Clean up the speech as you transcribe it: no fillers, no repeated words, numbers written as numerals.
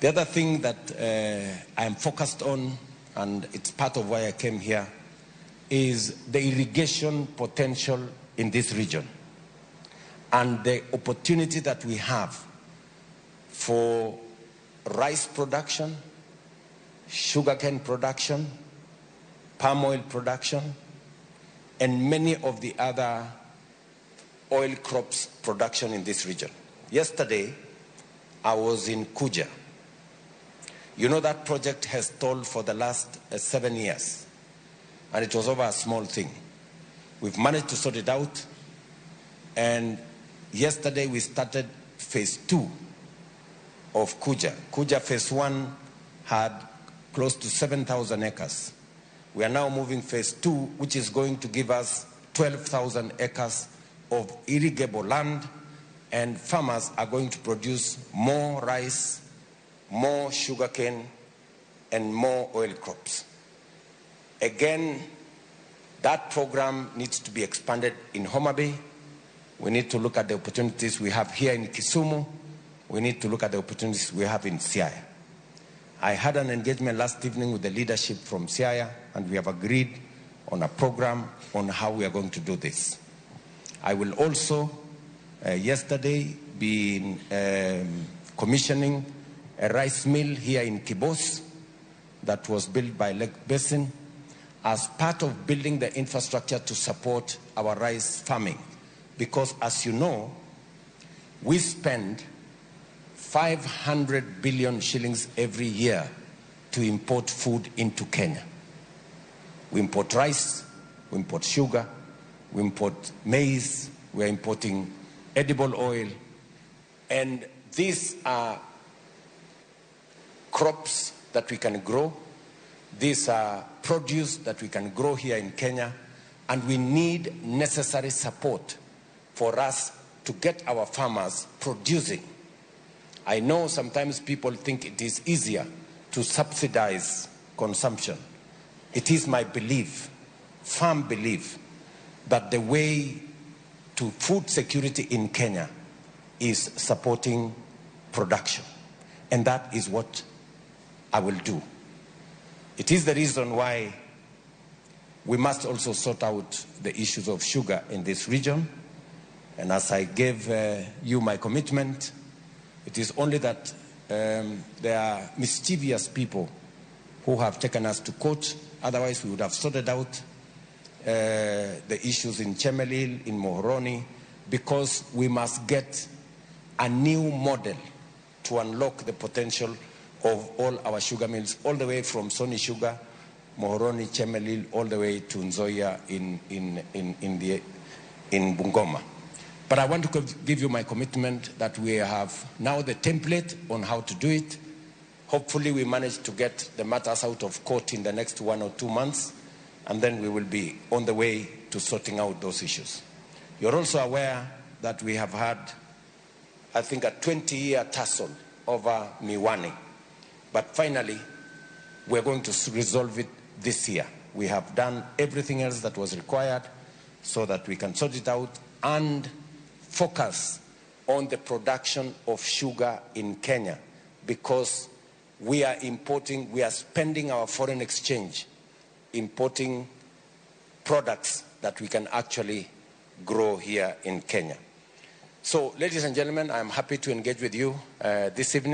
The other thing that I am focused on, and it's part of why I came here, is the irrigation potential in this region and the opportunity that we have for rice production, sugarcane production, palm oil production, and many of the other oil crops production in this region. Yesterday, I was in Kuja. You know that project has stalled for the last 7 years, and it was over a small thing. We've managed to sort it out, and yesterday we started phase 2 of Kuja. Kuja phase 1 had close to 7,000 acres. We are now moving phase 2, which is going to give us 12,000 acres of irrigable land, and farmers are going to produce more rice, more sugarcane, and more oil crops. Again, that program needs to be expanded in Homa Bay. We need to look at the opportunities we have here in Kisumu. We need to look at the opportunities we have in Siaya. I had an engagement last evening with the leadership from Siaya, and we have agreed on a program on how we are going to do this. I will also, yesterday, be commissioning a rice mill here in Kibos that was built by Lake Basin as part of building the infrastructure to support our rice farming. Because as you know, we spend 500 billion shillings every year to import food into Kenya. We import rice, we import sugar, we import maize, we are importing edible oil, and these are crops that we can grow. These are produce that we can grow here in Kenya, and we need necessary support for us to get our farmers producing. I know sometimes people think it is easier to subsidize consumption. It is my belief, firm belief, that the way to food security in Kenya is supporting production. And that is what I will do. It is the reason why we must also sort out the issues of sugar in this region. And as I gave you my commitment, it is only that there are mischievous people who have taken us to court. Otherwise, we would have sorted out the issues in Chemelil, in Muhoroni, because we must get a new model to unlock the potential of all our sugar mills, all the way from Sony Sugar, Muhoroni, Chemelil, all the way to Nzoia in Bungoma. But I want to give you my commitment that we have now the template on how to do it. Hopefully we manage to get the matters out of court in the next 1 or 2 months, and then we will be on the way to sorting out those issues. You're also aware that we have had, I think, a 20-year tussle over Miwani. But finally, we're going to resolve it this year. We have done everything else that was required so that we can sort it out and focus on the production of sugar in Kenya, because we are importing, we are spending our foreign exchange importing products that we can actually grow here in Kenya. So, ladies and gentlemen, I'm happy to engage with you this evening.